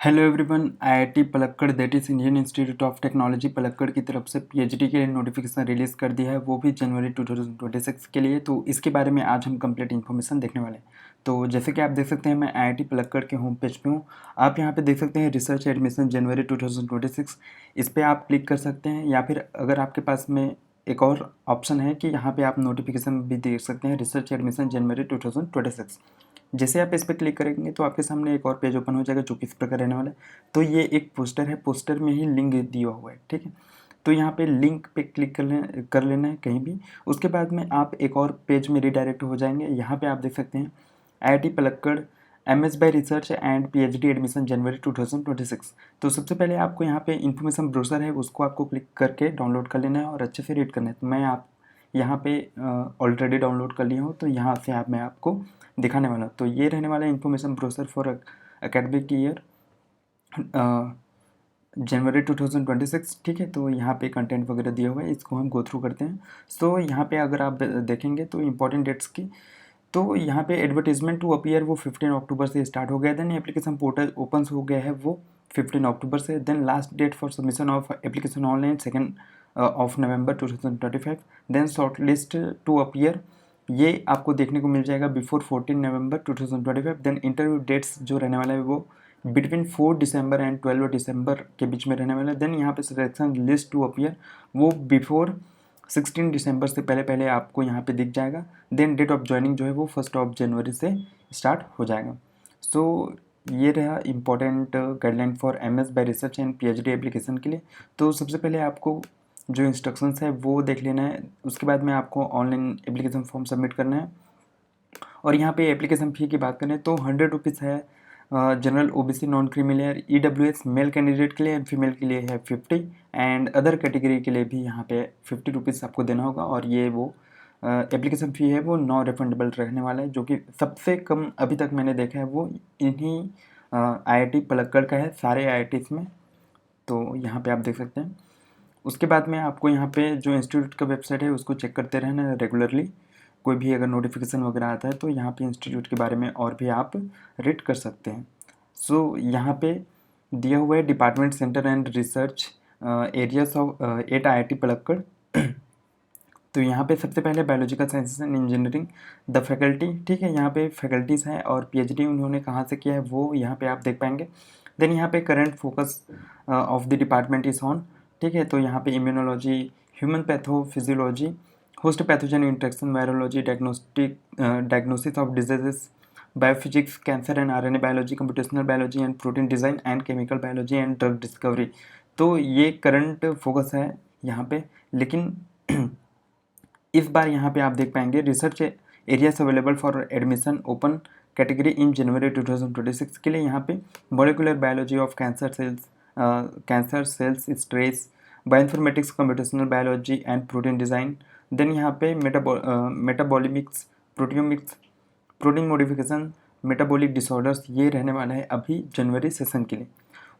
Hello everyone, IIT Palakkad that is Indian institute of technology Palakkad की तरफ से पीएचडी के लिए नोटिफिकेशन रिलीज़ कर दिया है, वो भी जनवरी 2026 के लिए। तो इसके बारे में आज हम कंप्लीट इन्फॉर्मेशन देखने वाले हैं। तो जैसे कि आप देख सकते हैं, मैं आईआईटी पलक्कड़ के होम पेज पे हूँ। आप यहाँ पे देख सकते हैं रिसर्च एडमिशन जनवरी 2026, इस पर आप क्लिक कर सकते हैं। या फिर अगर आपके पास में एक और ऑप्शन है कि यहाँ पे आप नोटिफिकेशन भी देख सकते हैं, रिसर्च एडमिशन जनवरी 2026। जैसे आप इस पर क्लिक करेंगे तो आपके सामने एक और पेज ओपन हो जाएगा जो कि इस प्रकार रहने वाला है। तो ये एक पोस्टर है, पोस्टर में ही लिंक दिया हुआ है, ठीक है। तो यहाँ पे लिंक पे क्लिक कर लेना है कहीं भी। उसके बाद में आप एक और पेज में रिडायरेक्ट हो जाएंगे। यहाँ पे आप देख सकते हैं IIT Palakkad MS by research and PhD admission January 2026। तो सबसे पहले आपको यहाँ पे इन्फॉर्मेशन ब्रोशर है, उसको आपको क्लिक करके डाउनलोड कर लेना है और अच्छे से रीड करना है। तो मैं आप यहाँ पे ऑलरेडी डाउनलोड कर लिया हूँ, तो यहाँ से मैं आपको दिखाने वाला हूँ। तो ये रहने वाला है information brochure for academic year January 2026, ठीक है। तो यहाँ पे कंटेंट वगैरह दिया हुआ है, इसको हम गो थ्रू करते हैं। सो यहाँ पे अगर आप देखेंगे तो इम्पोर्टेंट डेट्स की, तो यहाँ पे एडवर्टीजमेंट टू अपीयर वो 15 अक्टूबर से स्टार्ट हो गया। देन एप्लीकेशन पोर्टल ओपन हो गया है वो 15 अक्टूबर से। Then last date for submission of application online 2 of November 2025। Then short list to appear, ये आपको देखने को मिल जाएगा before 14 November 2025। Then interview dates जो रहने वाला है वो बिटवीन 4 दिसंबर एंड 12 दिसंबर के बीच में रहने वाला है। देन यहाँ पे सिलेक्शन लिस्ट टू अपीयर वो बिफोर 16 दिसंबर से पहले पहले आपको यहाँ पे दिख जाएगा। देन डेट ऑफ ज्वाइनिंग जो है वो 1 जनवरी से स्टार्ट हो जाएगा। सो ये रहा important guideline for MS by research and PhD application के लिए। तो सबसे पहले आपको जो इंस्ट्रक्शंस है वो देख लेना है। उसके बाद में आपको ऑनलाइन एप्लीकेशन फॉर्म सबमिट करना है। और यहाँ पे एप्लीकेशन फ़ी की बात करें तो 100 रुपीज़ है general OBC non creamy layer EWS male candidate के लिए एंड फीमेल के लिए है 50, एंड अदर कैटेगरी के लिए भी यहाँ पे 50 रुपीज़ आपको देना होगा। और ये वो एप्लीकेशन फ़ी है वो नॉन रिफंडेबल रहने वाला है, जो कि सबसे कम अभी तक मैंने देखा है वो इन्हीं आईआईटी पलक्कड़ का है सारे आईआईटीज़ में। तो यहाँ पे आप देख सकते हैं। उसके बाद में आपको यहाँ पे जो इंस्टीट्यूट का वेबसाइट है उसको चेक करते रहना रेगुलरली। कोई भी अगर नोटिफिकेशन वगैरह आता है तो यहाँ पे इंस्टीट्यूट के बारे में और भी आप रीड कर सकते हैं। सो यहाँ पे दिया हुआ है department centre and research areas of eight IIT Palakkad. तो यहाँ पे सबसे पहले biological sciences and engineering the faculty, ठीक है। यहाँ पे फैकल्टीज़ हैं और पीएचडी उन्होंने कहाँ से किया है वो यहाँ पे आप देख पाएंगे। देन यहाँ पे current focus of the department is on, ठीक है। तो यहाँ पे immunology, human pathophysiology, host pathogen interaction, virology, diagnosis of diseases, biophysics, cancer and RNA biology, computational biology and protein design and chemical biology and drug discovery. तो ये current focus है यहाँ पे। लेकिन इस बार यहाँ पे आप देख पाएंगे research areas available for admission open category in January 2026 के लिए यहाँ पे molecular biology of cancer cells stress, bioinformatics, computational biology and protein design. Then यहाँ पे metabolomics, proteomics, protein modification, metabolic disorders, ये रहने वाला है अभी जनवरी सेशन के लिए।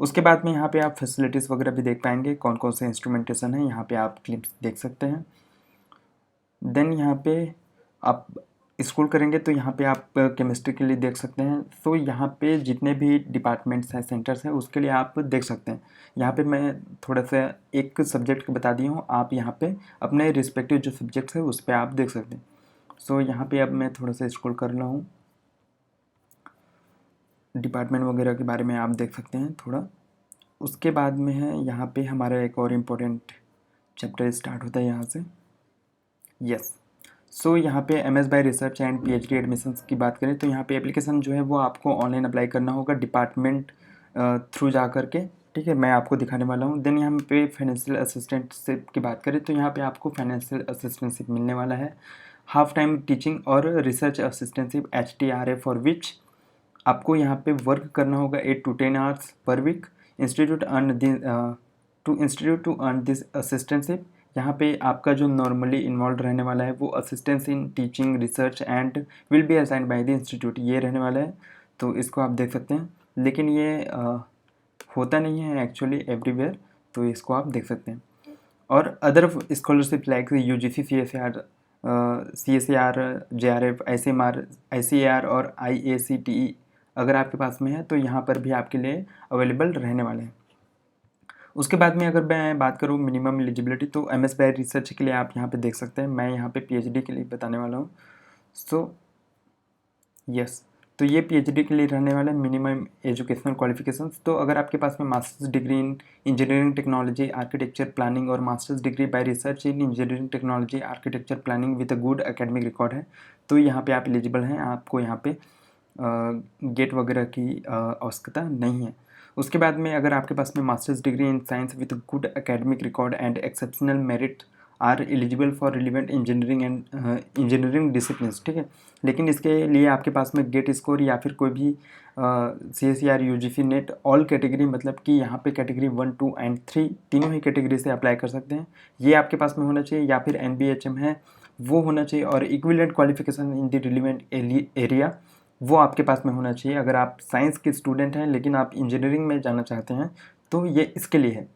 उसके बाद में यहाँ पे आप फैसिलिटीज़ वगैरह भी देख पाएंगे, कौन कौन से इंस्ट्रूमेंटेशन है यहाँ पे आप क्लिप्स देख सकते हैं। देन यहाँ पे आप स्क्रॉल करेंगे तो यहाँ पे आप केमिस्ट्री के लिए देख सकते हैं। तो यहाँ पे जितने भी डिपार्टमेंट्स हैं, सेंटर्स हैं, उसके लिए आप देख सकते हैं। यहाँ पे मैं थोड़ा सा एक सब्जेक्ट बता दी हूँ, आप यहाँ पे अपने रिस्पेक्टिव जो सब्जेक्ट्स है उस पर आप देख सकते हैं। सो यहाँ पे अब मैं थोड़ा सा स्क्रॉल कर रहा हूँ, डिपार्टमेंट वगैरह के बारे में आप देख सकते हैं थोड़ा। उसके बाद में है यहाँ पे हमारा एक और इम्पोर्टेंट चैप्टर स्टार्ट होता है यहाँ से। यस, सो यहाँ पे MS by research and PhD admissions की बात करें तो यहाँ पे एप्लीकेशन जो है वो आपको ऑनलाइन अप्लाई करना होगा डिपार्टमेंट थ्रू जा करके, ठीक है। मैं आपको दिखाने वाला हूँ। देन यहाँ पे फाइनेंशियल असिस्टेंटशिप की बात करें तो यहाँ पे आपको फाइनेंशियल असिस्टेंटशिप मिलने वाला है, हाफ टाइम टीचिंग और research assistantship HTRA, for which आपको यहाँ पे वर्क करना होगा 8 to 10 hours per week. Institute to earn this assistantship, यहाँ पे आपका जो नॉर्मली इन्वॉल्व रहने वाला है वो assistance in teaching research and will be assigned by the institute, ये रहने वाला है। तो इसको आप देख सकते हैं, लेकिन ये होता नहीं है एक्चुअली एवरीवेयर, तो इसको आप देख सकते हैं। और other scholarship like UGC, CSAR, JRF, ICMR, ICAR और IACTE अगर आपके पास में है तो यहाँ पर भी आपके लिए अवेलेबल रहने वाले हैं। उसके बाद में अगर मैं बात करूँ मिनिमम एलिजिबिलिटी, तो एमएस बाय रिसर्च के लिए आप यहाँ पे देख सकते हैं, मैं यहाँ पे पीएचडी के लिए बताने वाला हूँ। सो यस, तो ये पीएचडी के लिए रहने वाला है मिनिमम एजुकेशनल क्वालिफिकेशंस। तो अगर आपके पास में masters degree in engineering technology architecture planning और masters degree by research in engineering technology architecture planning with a good academic record है, तो यहाँ पे आप एलिजिबल हैं, आपको यहाँ पे गेट वगैरह की आवश्यकता नहीं है। उसके बाद में अगर आपके पास में masters degree in science with good academic record and exceptional merit are eligible for relevant engineering and engineering discipline, ठीक है। लेकिन इसके लिए आपके पास में गेट स्कोर या फिर कोई भी CSER UGC net all category, मतलब कि यहाँ पे कैटेगरी 1, 2 एंड 3 तीनों ही कैटेगरी से अप्लाई कर सकते हैं, ये आपके पास में होना चाहिए, या फिर NBHM है वो होना चाहिए, और equivalent qualification in the relevant area वो आपके पास में होना चाहिए। अगर आप साइंस के स्टूडेंट हैं लेकिन आप इंजीनियरिंग में जाना चाहते हैं तो ये इसके लिए है।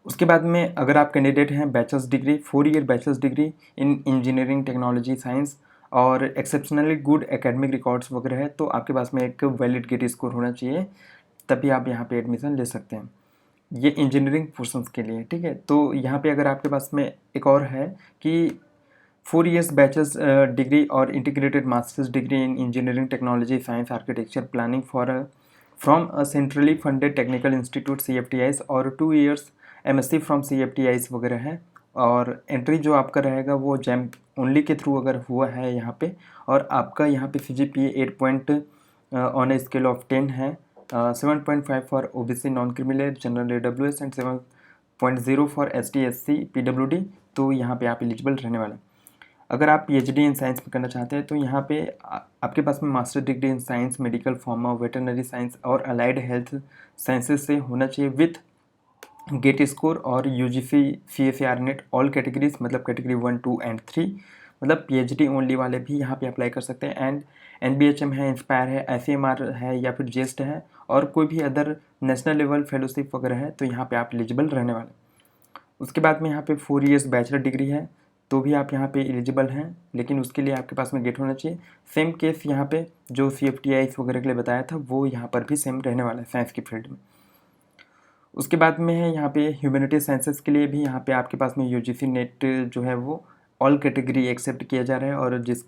उसके बाद में अगर आप कैंडिडेट हैं bachelors degree 4 year bachelors degree in engineering technology science और एक्सेप्शनली गुड एकेडमिक रिकॉर्ड्स वगैरह है, तो आपके पास में एक वैलिड गेट स्कोर होना चाहिए, तभी आप यहाँ पे एडमिशन ले सकते हैं। ये इंजीनियरिंग पोर्शंस के लिए, ठीक है। तो यहाँ पे अगर आपके पास में एक और है कि 4 years बैचलर्स डिग्री और integrated masters degree in engineering technology science architecture planning for from a centrally funded technical institute CFTIs और 2 years MSc फ्रॉम CFTIs वगैरह है, और एंट्री जो आपका रहेगा वो जैम ओनली के थ्रू अगर हुआ है यहाँ पे, और आपका यहाँ पे CGPA 8 point on a scale of 10 है, 7.5 for OBC non criminal general AWS and 7.0 for ST SC PWD, तो यहाँ पे आप एलिजिबल रहने वाले हैं। अगर आप PhD इन साइंस में करना चाहते हैं तो यहाँ पे आपके पास में master degree in science medical pharma veterinary science और अलाइड हेल्थ साइंसेज से होना चाहिए विथ गेट स्कोर और UGC CSER net all categories, मतलब कैटेगरी 1, 2 एंड 3, मतलब PhD ओनली वाले भी यहाँ पे अप्लाई कर सकते हैं। एंड NBHM है, इंस्पायर है, ICMR है, या फिर जेस्ट है, और कोई भी अदर नेशनल लेवल फेलोशिप वगैरह है, तो यहाँ पे आप एलिजिबल रहने वाले। उसके बाद में यहाँ पे 4 years बैचलर डिग्री है, तो भी आप यहाँ पे एलिजिबल हैं, लेकिन उसके लिए आपके पास में गेट होना चाहिए। सेम केस यहाँ पे जो CFTIs वगैरह के लिए बताया था वो यहाँ पर भी सेम रहने वाला है साइंस की फील्ड में। उसके बाद में है यहाँ पे ह्यूमैनिटी साइंसेस के लिए भी यहाँ पे आपके पास में UGC नेट जो है वो ऑल कैटेगरी एक्सेप्ट किया जा रहा है, और जिस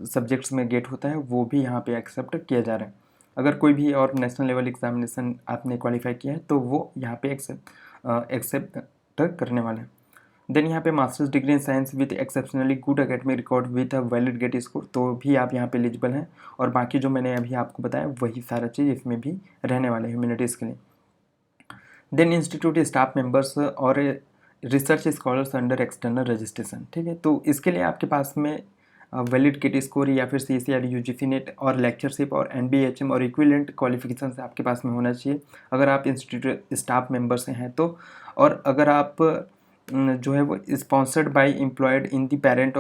सब्जेक्ट्स में गेट होता है वो भी यहाँ पे एक्सेप्ट किया जा रहा है। अगर कोई भी और नेशनल लेवल एग्जामिनेशन आपने क्वालिफाई किया है तो वो यहाँ पे एक्सेप्ट करने वाले हैं। देन यहाँ पे masters degree in science with exceptionally good academic record with a valid GATE score, तो भी आप यहाँ पे एलिजिबल हैं, और बाकी जो मैंने अभी आपको बताया वही सारा चीज़ इसमें भी रहने वाले हैं ह्यूमैनिटीज़ के लिए। देन इंस्टीट्यूट स्टाफ मेंबर्स और research scholars under external registration, ठीक है। तो इसके लिए आपके पास में वैलिड गेट स्कोर या फिर CSER UGC नेट और लेक्चरशिप और NBHM और इक्विवेलेंट क्वालिफिकेशन से आपके पास में होना चाहिए अगर आप इंस्टीट्यूट स्टाफ मेंबर से हैं तो। और अगर आप जो है वो sponsored by employed in the parent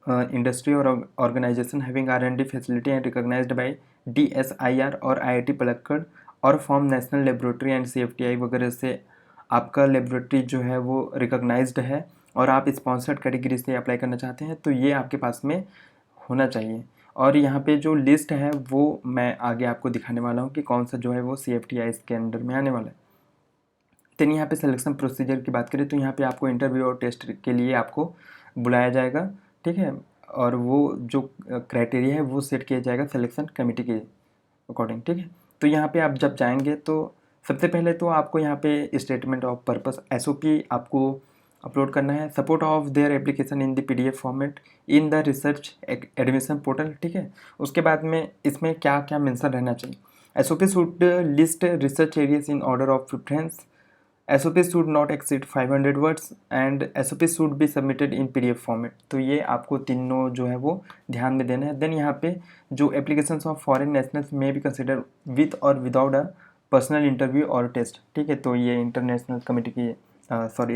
industry और organisation having R&D facility and recognised by DSIR और IIT पलक्कड़ और from national laboratory and CFTI वगैरह से आपका लेबोरेटरी जो है वो रिकॉग्नाइज्ड है, और आप स्पॉन्सर्ड कैटेगरी से अप्लाई करना चाहते हैं तो ये आपके पास में होना चाहिए। और यहाँ पे जो लिस्ट है वो मैं आगे आपको दिखाने वाला हूँ कि कौन सा जो है वो CFTI के अंडर में आने वाला है। देन यहाँ पे सिलेक्शन प्रोसीजर की बात करें तो यहाँ पे आपको इंटरव्यू और टेस्ट के लिए आपको बुलाया जाएगा, ठीक है, और वो जो क्राइटेरिया है वो सेट किया जाएगा सिलेक्शन कमेटी के अकॉर्डिंग, ठीक है। तो यहाँ पे आप जब जाएंगे तो सबसे पहले तो आपको यहाँ पे स्टेटमेंट ऑफ पर्पस SOP आपको अपलोड करना है, support of their application in the PDF format in the research admission portal, ठीक है। उसके बाद में इसमें क्या क्या मेंशन रहना चाहिए, SOP should list research areas in order of preference, SOP should not exceed 500 words and SOP should be submitted in PDF format. तो ये आपको तीनों जो है वो ध्यान में देना है। देन यहाँ पे जो एप्लीकेशंस ऑफ फॉरेन नेशनल्स में भी कंसिडर विथ और विदाउट अ पर्सनल इंटरव्यू और टेस्ट, ठीक है। तो ये इंटरनेशनल कमेटी की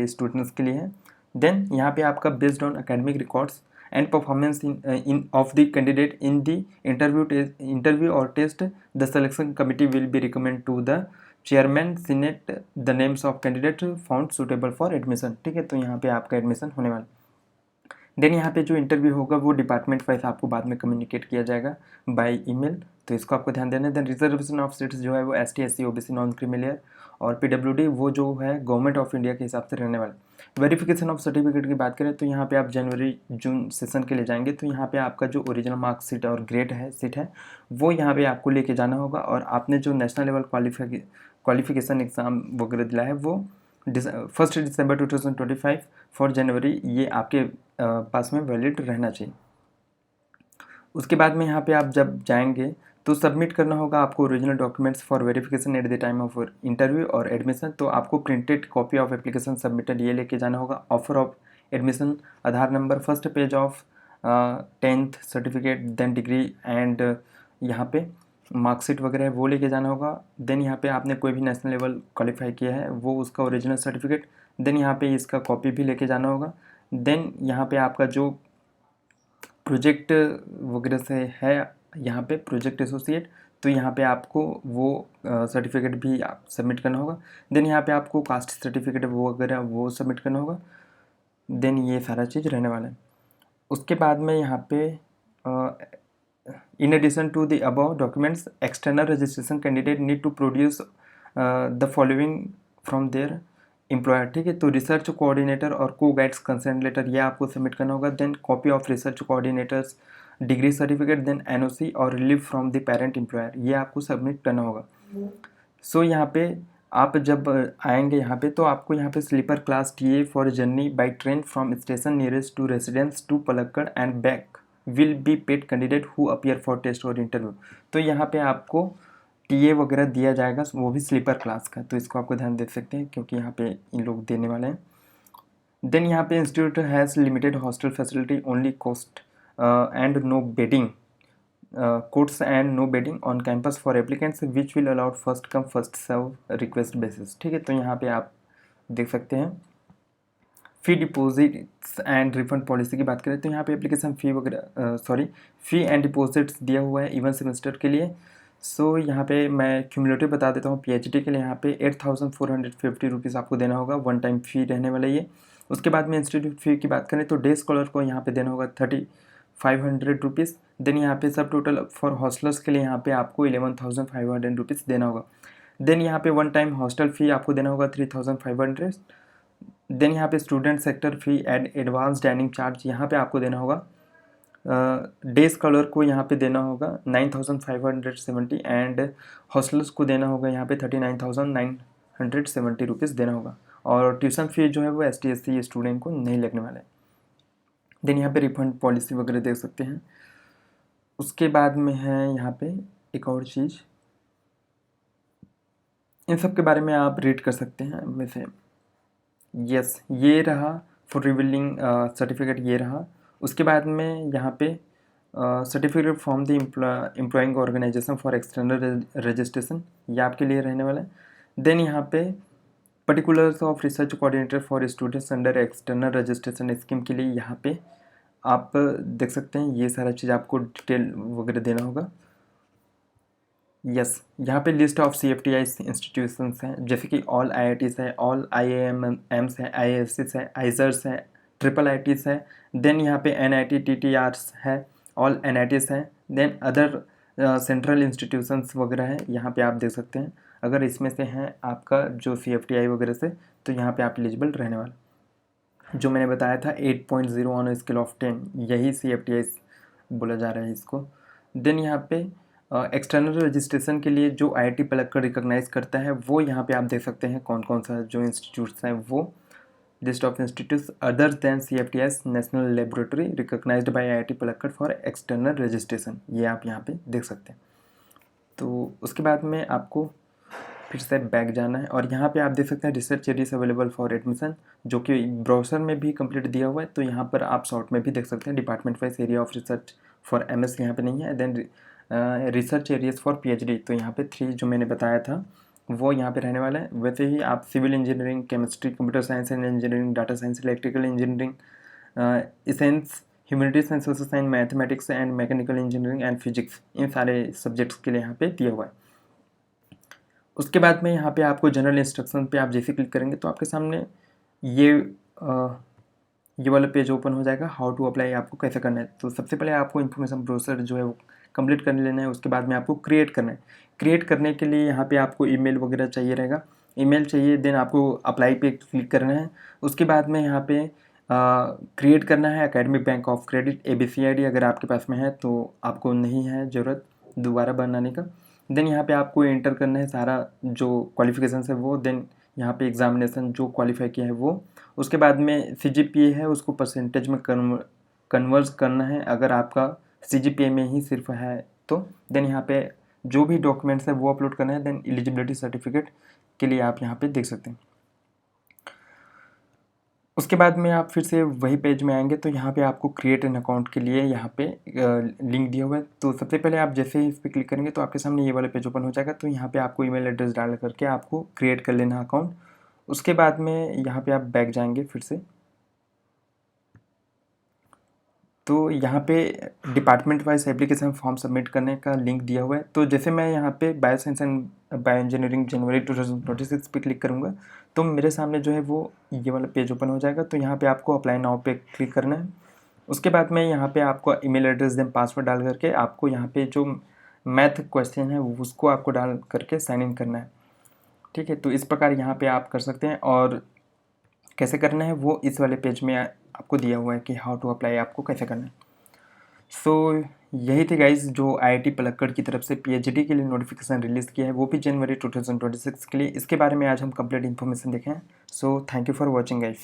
स्टूडेंट्स के लिए है। देन यहाँ पे आपका based on academic records and performance in of the candidate in the interview और test the selection committee will be recommend to the chairman senate the names of candidate found suitable for admission, ठीक है। तो यहाँ पे आपका admission होने वाला। Then यहाँ पे जो इंटरव्यू होगा वो डिपार्टमेंट वाइज आपको बाद में कम्युनिकेट किया जाएगा बाय ईमेल, तो इसको आपको ध्यान देना है। देन रिजर्वेशन ऑफ सीट्स जो है वो ST SC OBC non creamy layer और PWD वो जो है गवर्नमेंट ऑफ इंडिया के हिसाब से रहने वाला। वेरिफिकेशन ऑफ सर्टिफिकेट की बात करें तो यहाँ पे आप जनवरी जून सेशन के लिए जाएंगे तो यहाँ पे आपका जो ओरिजिनल मार्कशीट और ग्रेड है सीट है वो यहाँ पे आपको लेके जाना होगा, और आपने जो नेशनल लेवल क्वालिफिकेशन एग्ज़ाम वगैरह दिला है वो 1 दिसंबर 2025 फॉर जनवरी ये आपके पास में वैलिड रहना चाहिए। उसके बाद में यहाँ पे आप जब जाएंगे तो सबमिट करना होगा आपको original documents for verification at the time of interview और एडमिशन। तो आपको printed copy of application submitted ये लेके जाना होगा, offer of admission, Aadhaar number, first page of 10th certificate, then degree and यहाँ पे मार्कशीट वगैरह है वो लेके जाना होगा। देन यहाँ पे आपने कोई भी नेशनल लेवल क्वालिफाई किया है वो उसका ओरिजिनल सर्टिफिकेट, देन यहाँ पे इसका कॉपी भी लेके जाना होगा। देन यहाँ पे आपका जो प्रोजेक्ट वगैरह से है यहाँ पे प्रोजेक्ट एसोसिएट, तो यहाँ पे आपको वो सर्टिफिकेट भी आप सबमिट करना होगा। देन यहाँ पे आपको कास्ट सर्टिफिकेट वो वगैरह वो सबमिट करना होगा। देन ये सारा चीज़ रहने वाला है। उसके बाद में यहाँ पे in addition to the above documents external registration candidate need to produce the following from their employer, ठीक है। तो रिसर्च कोऑर्डिनेटर और को गाइड्स कंसेंट लेटर ये आपको सबमिट करना होगा। Then copy of research coordinator's degree certificate, then NOC और relief from the parent employer ये आपको सबमिट करना होगा। सो यहाँ पे आप जब आएंगे यहाँ पे तो आपको यहाँ पे sleeper class TA for journey by train from station nearest to residence to Palakkad and back will be paid candidate who appear for test और इंटरव्यू। तो यहाँ पे आपको TA वगैरह दिया जाएगा वो भी स्लीपर क्लास का, तो इसको आपको ध्यान दे सकते हैं क्योंकि यहाँ पे इन लोग देने वाले हैं। देन यहाँ पे institute has limited hostel facility only cost and no bedding courts and no bedding on campus for applicants which will allowed first come first serve request basis, ठीक है। तो यहाँ पे आप देख सकते हैं। Fee deposits and refund policy की बात करें तो यहाँ पे एप्लीकेशन फ़ी वगैरह फ़ी एंड डिपॉजिट्स दिया हुआ है इवन सेमेस्टर के लिए। सो यहाँ पे मैं क्यूमुलेटिव बता देता हूँ। PhD के लिए यहाँ पे 8,450 रुपीज़ आपको देना होगा, वन टाइम फ़ी रहने वाला ये। उसके बाद में इंस्टीट्यूट फ़ी की बात करें तो डे स्कॉलर को यहाँ पे देना होगा 3,500 रुपीज़। देन यहाँ पे सब टोटल फॉर हॉस्टलर्स के लिए यहाँ पे आपको 11,500 रुपीज़ देना होगा। देन यहाँ पे वन टाइम हॉस्टल फ़ी आपको देना होगा 3,500। देन यहाँ पे student sector fee and advance dining charge यहाँ पे आपको देना होगा। डे स्कॉलर को यहाँ पे देना होगा 9,570 एंड हॉस्टलर्स को देना होगा यहाँ पे 39,970 रुपीज़ देना होगा। और ट्यूशन फीस जो है वो ST SC स्टूडेंट को नहीं लगने वाला है। देन यहाँ पे रिफंड पॉलिसी वगैरह देख सकते हैं। उसके बाद में है यहाँ पे एक और चीज़, इन सब के बारे में आप रीड कर सकते हैं वैसे। यस ये रहा फॉर रिवीलिंग सर्टिफिकेट ये रहा। उसके बाद में यहाँ पे certificate from the employing organisation for external registration ये आपके लिए रहने वाला है। देन यहाँ पे particulars of research coordinator for students under external registration scheme के लिए यहाँ पे आप देख सकते हैं ये सारा चीज़ आपको डिटेल वगैरह देना होगा। यस यहाँ पे लिस्ट ऑफ CFTI इंस्टीट्यूशंस हैं जैसे कि ऑल IITs है, ऑल IIMs है, IIScs है, IISERs है, IIITs है। देन यहाँ पे NIT TTRs है, ऑल NITs है। देन अदर सेंट्रल इंस्टीट्यूशंस वगैरह है यहाँ पे आप देख सकते हैं। अगर इसमें से हैं आपका जो CFTI वगैरह से तो यहाँ पे आप एलिजिबल रहने वाला। जो मैंने बताया था 8.0 ऑन स्केल ऑफ 10 यही CFTI बोला जा रहा है इसको। देन यहाँ पे एक्सटर्नल रजिस्ट्रेशन के लिए जो IIT पलक्कड़ रिकॉग्नाइज करता है वो यहाँ पे आप देख सकते हैं कौन कौन सा जो इंस्टीट्यूट्स हैं वो। List of institutes other than CFTIs national laboratory recognised by IIT Palakkad for external registration ये आप यहाँ पे देख सकते हैं। तो उसके बाद में आपको फिर से बैक जाना है और यहाँ पे आप देख सकते हैं research areas available for admission जो कि ब्राउज़र में भी कंप्लीट दिया हुआ है। तो यहाँ पर आप शॉर्ट में भी देख सकते हैं department wise area of research for MS यहाँ पे नहीं है। Then research areas for PhD तो यहाँ पे 3 जो मैंने बताया था वो यहाँ पे रहने वाला है। वैसे ही आप civil engineering, chemistry, computer science and engineering, data science, electrical engineering, science, humanities and social science, mathematics and mechanical engineering and physics इन सारे सब्जेक्ट्स के लिए यहाँ पे दिया हुआ है। उसके बाद में यहाँ पे आपको जनरल इंस्ट्रक्शन पे आप जैसे क्लिक करेंगे तो आपके सामने ये वाला पेज ओपन हो जाएगा, हाउ टू अप्लाई आपको कैसे करना है। तो सबसे पहले आपको इन्फॉर्मेशन ब्रोशर जो है वो कंप्लीट कर लेना है, उसके बाद में आपको क्रिएट करना है। क्रिएट करने के लिए यहाँ पे आपको ईमेल वगैरह चाहिए रहेगा, ईमेल चाहिए, देन आपको अप्लाई पे क्लिक करना है। उसके बाद में यहाँ पे क्रिएट करना है academic bank of credit ABCID, अगर आपके पास में है तो आपको नहीं है ज़रूरत दोबारा बनाने का। देन यहाँ पे आपको एंटर करना है सारा जो क्वालिफिकेशन है वो, देन यहाँ पे एग्जामिनेशन जो क्वालिफाई किया है वो, उसके बाद में CGPA है उसको परसेंटेज में कन्वर्स करना है, अगर आपका CGPA में ही सिर्फ है तो। देन यहाँ पे जो भी डॉक्यूमेंट्स है वो अपलोड करना है। देन एलिजिबिलिटी सर्टिफिकेट के लिए आप यहाँ पे देख सकते हैं। उसके बाद में आप फिर से वही पेज में आएंगे तो यहाँ पे आपको क्रिएट एन अकाउंट के लिए यहाँ पे लिंक दिया हुआ है। तो सबसे पहले आप जैसे ही इस पर क्लिक करेंगे तो आपके सामने ये वाला पेज ओपन हो जाएगा। तो यहाँ पे आपको ईमेल एड्रेस डाल करके आपको क्रिएट कर लेना अकाउंट। उसके बाद में यहाँ पे आप बैक जाएंगे फिर से, तो यहाँ पे department wise application form submit करने का लिंक दिया हुआ है। तो जैसे मैं यहाँ पे bio science and bio engineering January 2026 पे क्लिक करूँगा तो मेरे सामने जो है वो ये वाला पेज ओपन हो जाएगा। तो यहाँ पे आपको अप्लाई नाउ पे क्लिक करना है। उसके बाद में यहाँ पे आपको ईमेल एड्रेस देन पासवर्ड डाल करके आपको यहाँ पे जो मैथ क्वेश्चन है उसको आपको डाल करके साइन इन करना है। ठीक है, तो इस प्रकार यहाँ पे आप कर सकते हैं, और कैसे करना है वो इस वाले पेज में आपको दिया हुआ है कि हाउ टू अप्लाई आपको कैसे करना है। सो यही थे गाइज जो IIT पलक्कड़ की तरफ से PhD के लिए नोटिफिकेशन रिलीज़ किया है, वो भी जनवरी 2026 के लिए। इसके बारे में आज हम कंप्लीट इन्फॉर्मेशन देखें। So thank you for watching guys.